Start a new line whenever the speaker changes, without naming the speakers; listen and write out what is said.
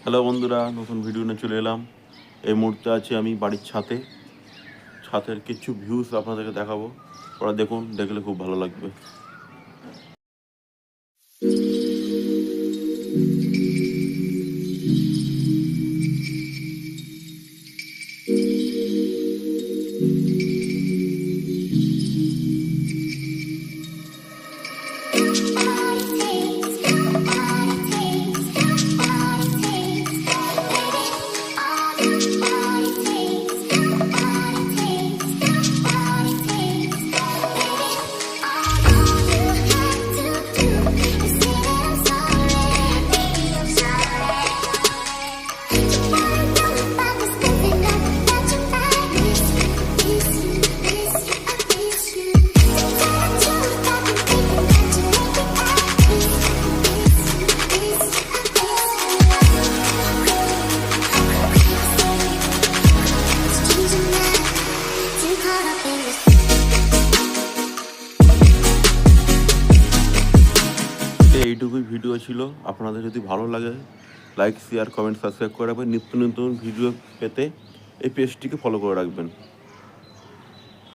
Hello বন্ধুরা, নতুন video নিয়ে চলে এলাম। এই মুহূর্তে আছি আমি বাড়ির ছাদে। ছাদের কিছু ভিউজ আপনাদেরকে দেখাবো। ওরা দেখুন, দেখলে খুব ভালো লাগবে। এইটুকুই ভিডিও ছিল। আপনাদের যদি ভালো লাগে লাইক, শেয়ার, কমেন্ট, সাবস্ক্রাইব করে রাখবেন। নিত্য নতুন ভিডিও পেতে এই পেজটিকে ফলো করে রাখবেন।